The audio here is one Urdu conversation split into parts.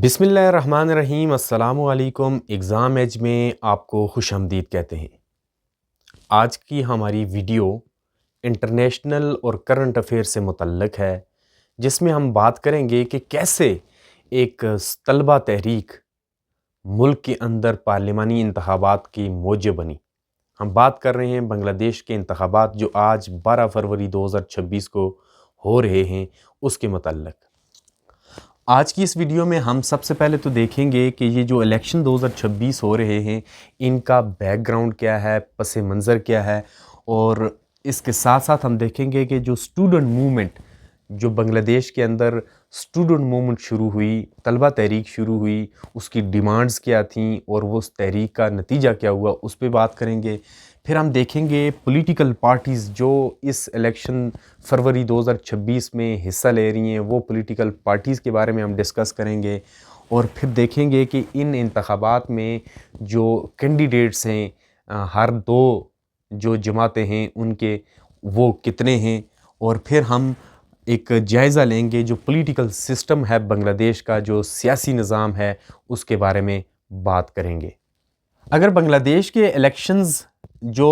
بسم اللہ الرحمن الرحیم۔ السلام علیکم۔ ایگزام ایج میں آپ کو خوش آمدید کہتے ہیں۔ آج کی ہماری ویڈیو انٹرنیشنل اور کرنٹ افیئر سے متعلق ہے، جس میں ہم بات کریں گے کہ کیسے ایک طلبہ تحریک ملک کے اندر پارلیمانی انتخابات کی موجب بنی۔ ہم بات کر رہے ہیں بنگلہ دیش کے انتخابات جو آج 12 فروری 2026 کو ہو رہے ہیں، اس کے متعلق۔ آج کی اس ویڈیو میں ہم سب سے پہلے تو دیکھیں گے کہ یہ جو الیکشن 2026 ہو رہے ہیں، ان کا بیک گراؤنڈ کیا ہے، پس منظر کیا ہے، اور اس کے ساتھ ساتھ ہم دیکھیں گے کہ جو اسٹوڈنٹ موومنٹ جو بنگلہ دیش کے اندر اسٹوڈنٹ موومنٹ شروع ہوئی، طلبہ تحریک شروع ہوئی، اس کی ڈیمانڈز کیا تھیں اور وہ اس تحریک کا نتیجہ کیا ہوا، اس پہ بات کریں گے۔ پھر ہم دیکھیں گے پولیٹیکل پارٹیز جو اس الیکشن فروری 2026 میں حصہ لے رہی ہیں، وہ پولیٹیکل پارٹیز کے بارے میں ہم ڈسکس کریں گے، اور پھر دیکھیں گے کہ ان انتخابات میں جو کینڈیڈیٹس ہیں، ہر دو جو جماعتیں ہیں ان کے وہ کتنے ہیں، اور پھر ہم ایک جائزہ لیں گے جو پولیٹیکل سسٹم ہے بنگلہ دیش کا، جو سیاسی نظام ہے، اس کے بارے میں بات کریں گے۔ اگر بنگلہ دیش کے الیکشنز جو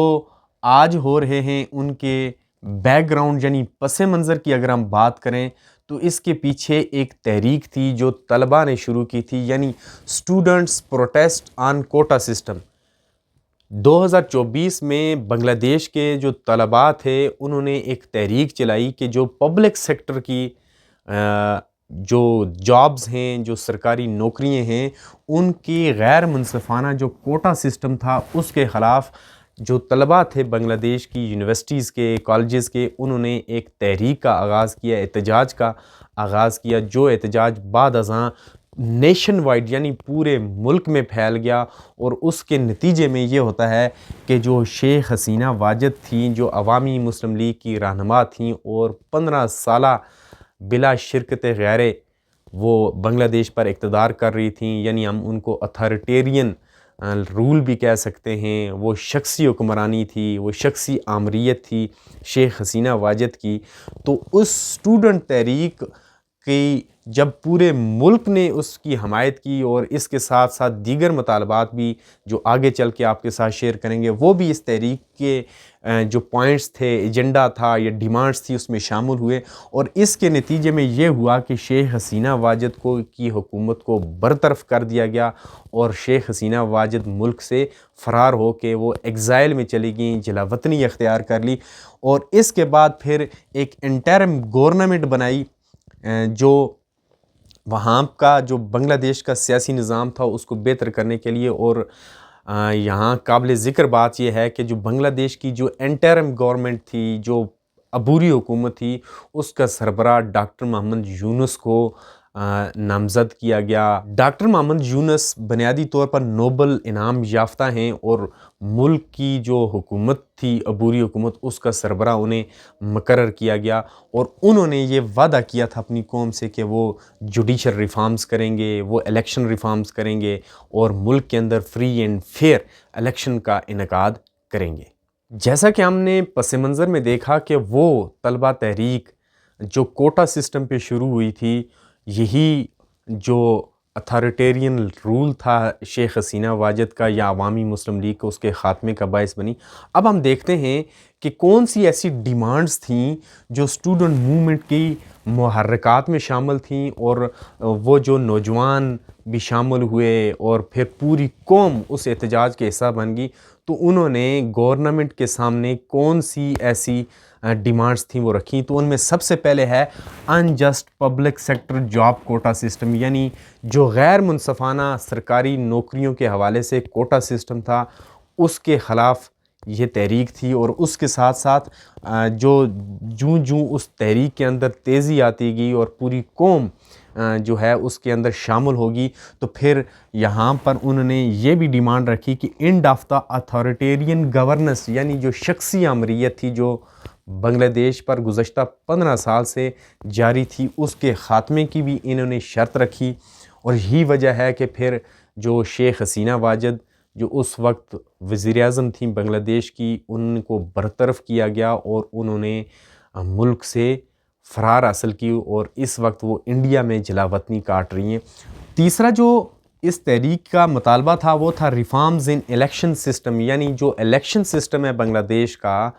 آج ہو رہے ہیں ان کے بیک گراؤنڈ یعنی پس منظر کی اگر ہم بات کریں تو اس کے پیچھے ایک تحریک تھی جو طلباء نے شروع کی تھی، یعنی اسٹوڈنٹس پروٹیسٹ آن کوٹا سسٹم۔ 2024 میں بنگلہ دیش کے جو طلباء تھے انہوں نے ایک تحریک چلائی کہ جو پبلک سیکٹر کی جو جابز ہیں، جو سرکاری نوکریاں ہیں، ان کی غیر منصفانہ جو کوٹا سسٹم تھا اس کے خلاف جو طلباء تھے بنگلہ دیش کی یونیورسٹیز کے، کالجز کے، انہوں نے ایک تحریک کا آغاز کیا، احتجاج کا آغاز کیا، جو احتجاج بعد ازاں نیشن وائڈ یعنی پورے ملک میں پھیل گیا، اور اس کے نتیجے میں یہ ہوتا ہے کہ جو شیخ حسینہ واجد تھیں، جو عوامی مسلم لیگ کی رہنما تھیں اور 15 سالہ بلا شرکت غیرے وہ بنگلہ دیش پر اقتدار کر رہی تھیں، یعنی ہم ان کو اتھارٹیرین رول بھی کہہ سکتے ہیں، وہ شخصی حکمرانی تھی، وہ شخصی آمریت تھی شیخ حسینہ واجد کی۔ تو اس اسٹوڈنٹ تحریک کی جب پورے ملک نے اس کی حمایت کی، اور اس کے ساتھ ساتھ دیگر مطالبات بھی جو آگے چل کے آپ کے ساتھ شیئر کریں گے، وہ بھی اس تحریک کے جو پوائنٹس تھے، ایجنڈا تھا یا ڈیمانڈز تھی، اس میں شامل ہوئے، اور اس کے نتیجے میں یہ ہوا کہ شیخ حسینہ واجد کی حکومت کو برطرف کر دیا گیا، اور شیخ حسینہ واجد ملک سے فرار ہو کے وہ ایگزائل میں چلی گئیں، جلا وطنی اختیار کر لی، اور اس کے بعد پھر ایک انٹرم گورنمنٹ بنائی جو وہاں کا جو بنگلہ دیش کا سیاسی نظام تھا اس کو بہتر کرنے کے لیے۔ اور یہاں قابل ذکر بات یہ ہے کہ جو بنگلہ دیش کی جو انٹرم گورنمنٹ تھی، جو عبوری حکومت تھی، اس کا سربراہ ڈاکٹر محمد یونس کو نامزد کیا گیا۔ ڈاکٹر محمد یونس بنیادی طور پر نوبل انعام یافتہ ہیں، اور ملک کی جو حکومت تھی، عبوری حکومت، اس کا سربراہ انہیں مقرر کیا گیا، اور انہوں نے یہ وعدہ کیا تھا اپنی قوم سے کہ وہ جوڈیشل ریفارمز کریں گے، وہ الیکشن ریفارمز کریں گے، اور ملک کے اندر فری اینڈ فیئر الیکشن کا انعقاد کریں گے۔ جیسا کہ ہم نے پس منظر میں دیکھا کہ وہ طلبہ تحریک جو کوٹا سسٹم پہ شروع ہوئی تھی، یہی جو اتھارٹیرین رول تھا شیخ حسینہ واجد کا یا عوامی مسلم لیگ کا، اس کے خاتمے کا باعث بنی۔ اب ہم دیکھتے ہیں کہ کون سی ایسی ڈیمانڈز تھیں جو اسٹوڈنٹ موومنٹ کی محرکات میں شامل تھیں، اور وہ جو نوجوان بھی شامل ہوئے اور پھر پوری قوم اس احتجاج کے حصہ بن گئی۔ تو انہوں نے گورنمنٹ کے سامنے کون سی ایسی ڈیمانڈز تھیں وہ رکھیں، تو ان میں سب سے پہلے ہے unjust public sector job quota system, یعنی جو غیر منصفانہ سرکاری نوکریوں کے حوالے سے کوٹا سسٹم تھا، اس کے خلاف یہ تحریک تھی۔ اور اس کے ساتھ ساتھ جوں اس تحریک کے اندر تیزی آتی گئی اور پوری قوم جو ہے اس کے اندر شامل ہوگی، تو پھر یہاں پر انہوں نے یہ بھی ڈیمانڈ رکھی کہ and of the authoritarian governance, یعنی جو شخصی آمریت تھی جو بنگلہ دیش پر گزشتہ 15 سال سے جاری تھی، اس کے خاتمے کی بھی انہوں نے شرط رکھی۔ اور یہی وجہ ہے کہ پھر جو شیخ حسینہ واجد جو اس وقت وزیر اعظم تھیں بنگلہ دیش کی، ان کو برطرف کیا گیا، اور انہوں نے ملک سے فرار حاصل کی، اور اس وقت وہ انڈیا میں جلا وطنی کاٹ رہی ہیں۔ تیسرا جو اس تحریک کا مطالبہ تھا وہ تھا ریفارمز ان الیکشن سسٹم، یعنی جو الیکشن سسٹم ہے بنگلہ دیش کا،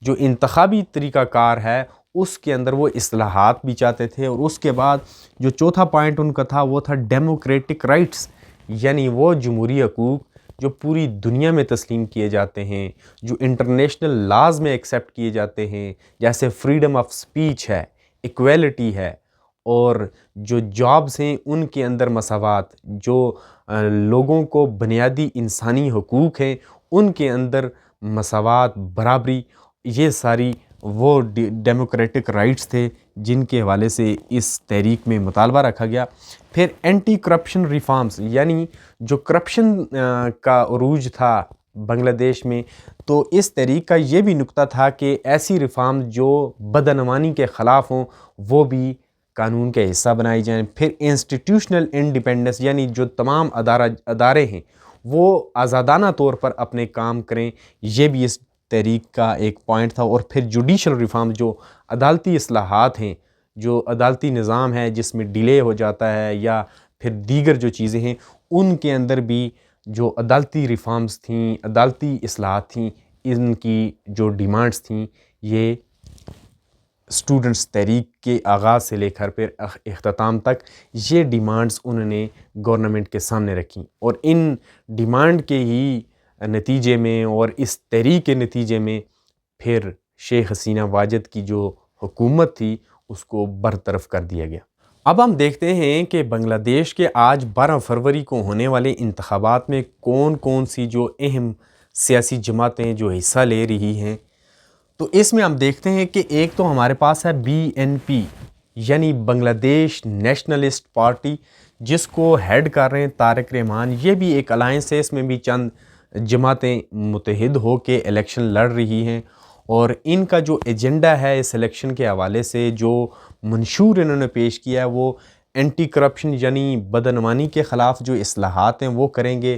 جو انتخابی طریقہ کار ہے اس کے اندر وہ اصلاحات بھی چاہتے تھے۔ اور اس کے بعد جو چوتھا پوائنٹ ان کا تھا وہ تھا ڈیموکریٹک رائٹس، یعنی وہ جمہوری حقوق جو پوری دنیا میں تسلیم کیے جاتے ہیں، جو انٹرنیشنل لاز میں ایکسیپٹ کیے جاتے ہیں، جیسے فریڈم آف سپیچ ہے، ایکویلٹی ہے، اور جو جابز ہیں ان کے اندر مساوات، جو لوگوں کو بنیادی انسانی حقوق ہیں ان کے اندر مساوات، برابری، یہ ساری وہ ڈیموکریٹک رائٹس تھے جن کے حوالے سے اس تحریک میں مطالبہ رکھا گیا۔ پھر اینٹی کرپشن ریفارمز، یعنی جو کرپشن کا عروج تھا بنگلہ دیش میں، تو اس تحریک کا یہ بھی نکتہ تھا کہ ایسی ریفارم جو بدعنوانی کے خلاف ہوں وہ بھی قانون کے حصہ بنائی جائیں۔ پھر انسٹیٹیوشنل انڈیپینڈنس، یعنی جو تمام ادارے ہیں وہ آزادانہ طور پر اپنے کام کریں، یہ بھی اس تحریک کا ایک پوائنٹ تھا۔ اور پھر جوڈیشل ریفارم، جو عدالتی اصلاحات ہیں، جو عدالتی نظام ہے جس میں ڈیلے ہو جاتا ہے یا پھر دیگر جو چیزیں ہیں، ان کے اندر بھی جو عدالتی ریفارمز تھیں، عدالتی اصلاحات تھیں، ان کی جو ڈیمانڈز تھیں، یہ اسٹوڈنٹس تحریک کے آغاز سے لے کر پھر اختتام تک یہ ڈیمانڈز انہوں نے گورنمنٹ کے سامنے رکھیں۔ اور ان ڈیمانڈ کے ہی نتیجے میں اور اس تحریک کے نتیجے میں پھر شیخ حسینہ واجد کی جو حکومت تھی اس کو برطرف کر دیا گیا۔ اب ہم دیکھتے ہیں کہ بنگلہ دیش کے آج 12 فروری کو ہونے والے انتخابات میں کون کون سی جو اہم سیاسی جماعتیں جو حصہ لے رہی ہیں۔ تو اس میں ہم دیکھتے ہیں کہ ایک تو ہمارے پاس ہے BNP، یعنی بنگلہ دیش نیشنلسٹ پارٹی، جس کو ہیڈ کر رہے ہیں طارق رحمان۔ یہ بھی ایک الائنس ہے، اس میں بھی چند جماعتیں متحد ہو کے الیکشن لڑ رہی ہیں، اور ان کا جو ایجنڈا ہے اس الیکشن کے حوالے سے جو منشور انہوں نے پیش کیا ہے وہ اینٹی کرپشن، یعنی بدعنوانی کے خلاف جو اصلاحات ہیں وہ کریں گے۔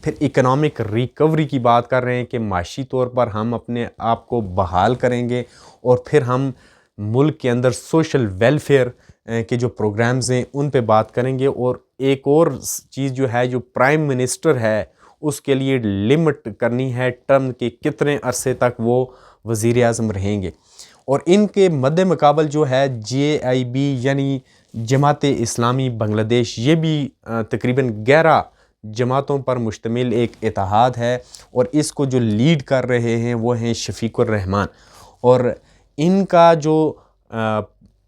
پھر اکنامک ریکوری کی بات کر رہے ہیں کہ معاشی طور پر ہم اپنے آپ کو بحال کریں گے، اور پھر ہم ملک کے اندر سوشل ویلفیئر کے جو پروگرامز ہیں ان پہ بات کریں گے۔ اور ایک اور چیز جو ہے، جو پرائم منسٹر ہے اس کے لیے لمٹ کرنی ہے ٹرم کے کتنے عرصے تک وہ وزیر اعظم رہیں گے۔ اور ان کے مد مقابل جو ہے JIB، یعنی جماعت اسلامی بنگلہ دیش، یہ بھی تقریباً 11 جماعتوں پر مشتمل ایک اتحاد ہے، اور اس کو جو لیڈ کر رہے ہیں وہ ہیں شفیق الرحمان۔ اور ان کا جو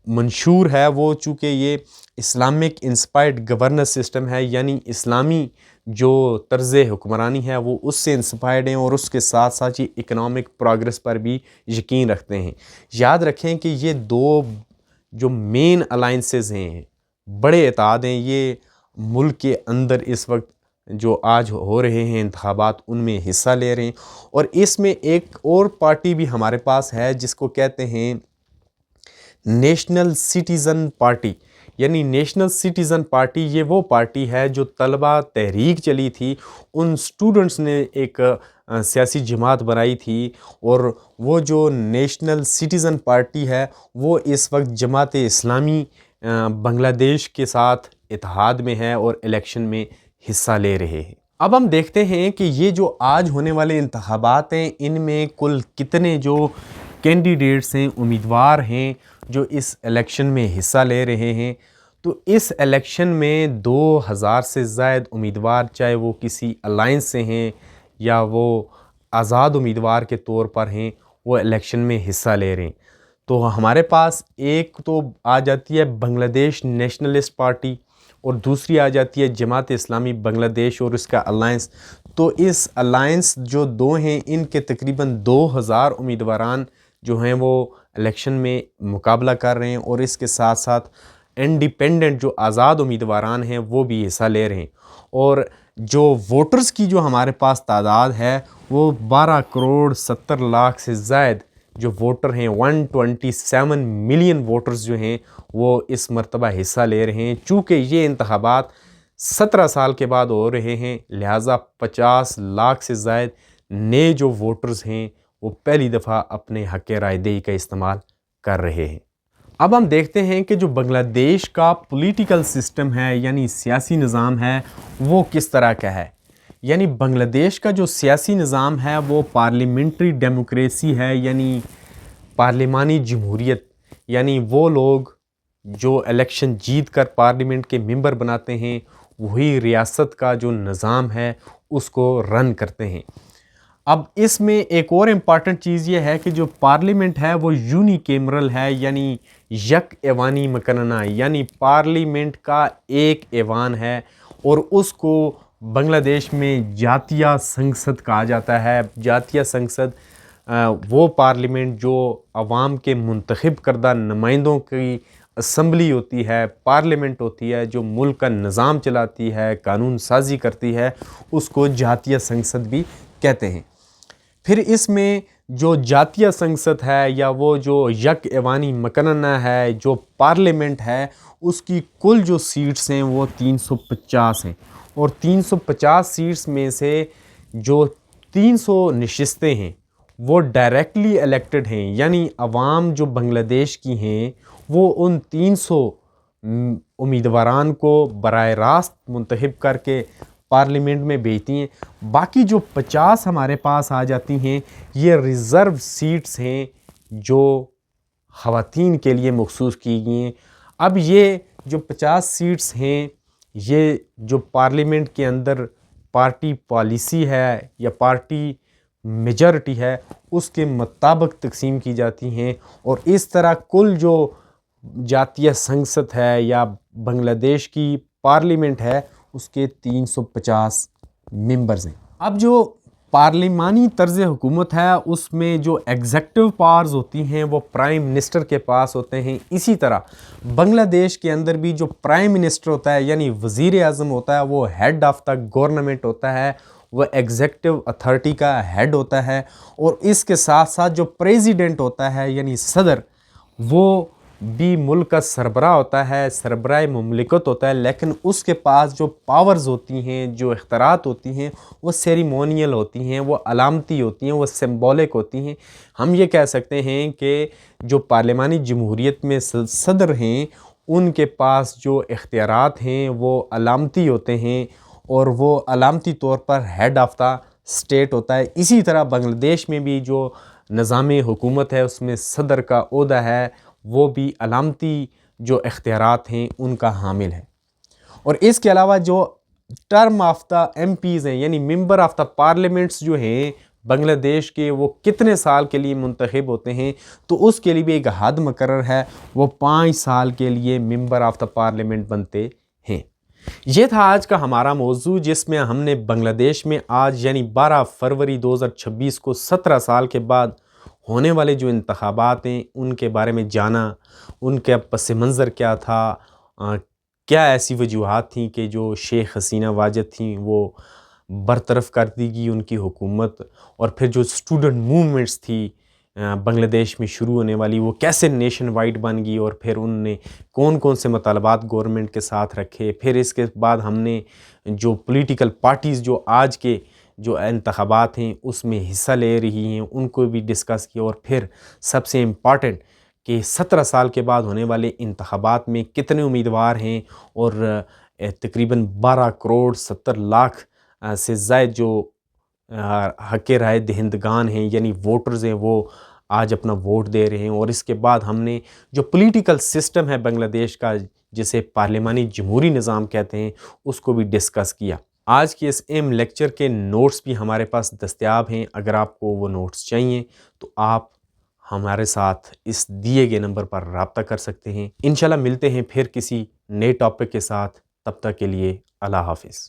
منشور ہے وہ چونکہ یہ اسلامک انسپائرڈ گورننس سسٹم ہے، یعنی اسلامی جو طرز حکمرانی ہے وہ اس سے انسپائرڈ ہیں، اور اس کے ساتھ ساتھ یہ اکنامک پروگریس پر بھی یقین رکھتے ہیں۔ یاد رکھیں کہ یہ دو جو مین الائنسز ہیں، بڑے اتحاد ہیں، یہ ملک کے اندر اس وقت جو آج ہو رہے ہیں انتخابات ان میں حصہ لے رہے ہیں۔ اور اس میں ایک اور پارٹی بھی ہمارے پاس ہے جس کو کہتے ہیں نیشنل سٹیزن پارٹی، یعنی نیشنل سٹیزن پارٹی یہ وہ پارٹی ہے جو طلبہ تحریک چلی تھی، ان سٹوڈنٹس نے ایک سیاسی جماعت بنائی تھی، اور وہ جو نیشنل سٹیزن پارٹی ہے وہ اس وقت جماعت اسلامی بنگلہ دیش کے ساتھ اتحاد میں ہے اور الیکشن میں حصہ لے رہے ہیں۔ اب ہم دیکھتے ہیں کہ یہ جو آج ہونے والے انتخابات ہیں ان میں کل کتنے جو کینڈیڈیٹس ہیں، امیدوار ہیں جو اس الیکشن میں حصہ لے رہے ہیں۔ تو اس الیکشن میں 2000 سے زائد امیدوار، چاہے وہ کسی الائنس سے ہیں یا وہ آزاد امیدوار کے طور پر ہیں، وہ الیکشن میں حصہ لے رہے ہیں۔ تو ہمارے پاس ایک تو آ جاتی ہے بنگلہ دیش نیشنلسٹ پارٹی، اور دوسری آ جاتی ہے جماعت اسلامی بنگلہ دیش اور اس کا الائنس۔ تو اس الائنس جو دو ہیں ان کے تقریباً 2000 امیدواران جو ہیں وہ الیکشن میں مقابلہ کر رہے ہیں، اور اس کے ساتھ ساتھ انڈیپینڈنٹ جو آزاد امیدواران ہیں وہ بھی حصہ لے رہے ہیں۔ اور جو ووٹرز کی جو ہمارے پاس تعداد ہے وہ 12 کروڑ 70 لاکھ سے زائد جو ووٹر ہیں، 127 ملین ووٹرز جو ہیں وہ اس مرتبہ حصہ لے رہے ہیں۔ چونکہ یہ انتخابات 17 سال کے بعد ہو رہے ہیں، لہٰذا 50 لاکھ سے زائد نئے جو ووٹرز ہیں وہ پہلی دفعہ اپنے حق رائے دہی کا استعمال کر رہے ہیں۔ اب ہم دیکھتے ہیں کہ جو بنگلہ دیش کا پولیٹیکل سسٹم ہے یعنی سیاسی نظام ہے وہ کس طرح کا ہے. یعنی بنگلہ دیش کا جو سیاسی نظام ہے وہ پارلیمنٹری ڈیموکریسی ہے، یعنی پارلیمانی جمہوریت. یعنی وہ لوگ جو الیکشن جیت کر پارلیمنٹ کے ممبر بناتے ہیں وہی ریاست کا جو نظام ہے اس کو رن کرتے ہیں. اب اس میں ایک اور امپارٹنٹ چیز یہ ہے کہ جو پارلیمنٹ ہے وہ یونی کیمرل ہے، یعنی یک ایوانی مکننہ، یعنی پارلیمنٹ کا ایک ایوان ہے اور اس کو بنگلہ دیش میں جاتیہ سنسد کہا جاتا ہے. جاتیہ سنسد وہ پارلیمنٹ جو عوام کے منتخب کردہ نمائندوں کی اسمبلی ہوتی ہے، پارلیمنٹ ہوتی ہے، جو ملک کا نظام چلاتی ہے، قانون سازی کرتی ہے، اس کو جاتیہ سنسد بھی کہتے ہیں. پھر اس میں جو جاتیہ سنسد ہے یا وہ جو یک ایوانی مکننہ ہے، جو پارلیمنٹ ہے، اس کی کل جو سیٹس ہیں وہ 350 ہیں اور 350 سیٹس میں سے جو 300 نشستیں ہیں وہ ڈائریکٹلی الیکٹڈ ہیں. یعنی عوام جو بنگلہ دیش کی ہیں وہ ان 300 امیدواران کو براہ راست منتخب کر کے پارلیمنٹ میں بھیجتی ہیں. باقی جو 50 ہمارے پاس آ جاتی ہیں یہ ریزرو سیٹس ہیں جو خواتین کے لیے مخصوص کی گئی ہیں. اب یہ جو 50 سیٹس ہیں یہ جو پارلیمنٹ کے اندر پارٹی پالیسی ہے یا پارٹی میجارٹی ہے اس کے مطابق تقسیم کی جاتی ہیں اور اس طرح کل جو جاتیہ سنسد ہے یا بنگلہ دیش کی پارلیمنٹ ہے اس کے 350 ممبرز ہیں. اب جو پارلیمانی طرز حکومت ہے اس میں جو ایگزیکٹو پاورز ہوتی ہیں وہ پرائم منسٹر کے پاس ہوتے ہیں. اسی طرح بنگلہ دیش کے اندر بھی جو پرائم منسٹر ہوتا ہے یعنی وزیر اعظم ہوتا ہے وہ ہیڈ آف دا گورنمنٹ ہوتا ہے، وہ ایگزیکٹو اتھارٹی کا ہیڈ ہوتا ہے. اور اس کے ساتھ ساتھ جو پریزیڈنٹ ہوتا ہے یعنی صدر وہ بھی ملک کا سربراہ ہوتا ہے، سربراہ مملکت ہوتا ہے، لیکن اس کے پاس جو پاورز ہوتی ہیں، جو اختیارات ہوتی ہیں وہ سیریمونیل ہوتی ہیں، وہ علامتی ہوتی ہیں، وہ سمبولک ہوتی ہیں. ہم یہ کہہ سکتے ہیں کہ جو پارلیمانی جمہوریت میں صدر ہیں ان کے پاس جو اختیارات ہیں وہ علامتی ہوتے ہیں اور وہ علامتی طور پر ہیڈ آف دا اسٹیٹ ہوتا ہے. اسی طرح بنگلہ دیش میں بھی جو نظام حکومت ہے اس میں صدر کا عہدہ ہے وہ بھی علامتی جو اختیارات ہیں ان کا حامل ہے. اور اس کے علاوہ جو term of the MPs ہیں یعنی ممبر آف دا پارلیمنٹس جو ہیں بنگلہ دیش کے وہ کتنے سال کے لیے منتخب ہوتے ہیں تو اس کے لیے بھی ایک حد مقرر ہے، وہ 5 سال کے لیے ممبر آف دا پارلیمنٹ بنتے ہیں. یہ تھا آج کا ہمارا موضوع جس میں ہم نے بنگلہ دیش میں آج یعنی 12 فروری 2026 کو 17 سال کے بعد ہونے والے جو انتخابات ہیں ان کے بارے میں جانا، ان کے پس منظر کیا تھا، کیا ایسی وجوہات تھیں کہ جو شیخ حسینہ واجد تھیں وہ برطرف کر دی گئی ان کی حکومت، اور پھر جو اسٹوڈنٹ موومنٹس تھی بنگلہ دیش میں شروع ہونے والی وہ کیسے نیشن وائڈ بن گئی اور پھر ان نے کون کون سے مطالبات گورنمنٹ کے ساتھ رکھے. پھر اس کے بعد ہم نے جو پولیٹیکل پارٹیز جو آج کے جو انتخابات ہیں اس میں حصہ لے رہی ہیں ان کو بھی ڈسکس کیا، اور پھر سب سے امپارٹنٹ کہ 17 سال کے بعد ہونے والے انتخابات میں کتنے امیدوار ہیں اور تقریباً 12 کروڑ 70 لاکھ سے زائد جو حق رائے دہندگان ہیں یعنی ووٹرز ہیں وہ آج اپنا ووٹ دے رہے ہیں. اور اس کے بعد ہم نے جو پولیٹیکل سسٹم ہے بنگلہ دیش کا جسے پارلیمانی جمہوری نظام کہتے ہیں اس کو بھی ڈسکس کیا. آج کے اس اہم لیکچر کے نوٹس بھی ہمارے پاس دستیاب ہیں. اگر آپ کو وہ نوٹس چاہیے تو آپ ہمارے ساتھ اس دیے گئے نمبر پر رابطہ کر سکتے ہیں. انشاءاللہ ملتے ہیں پھر کسی نئے ٹاپک کے ساتھ. تب تک کے لیے اللہ حافظ.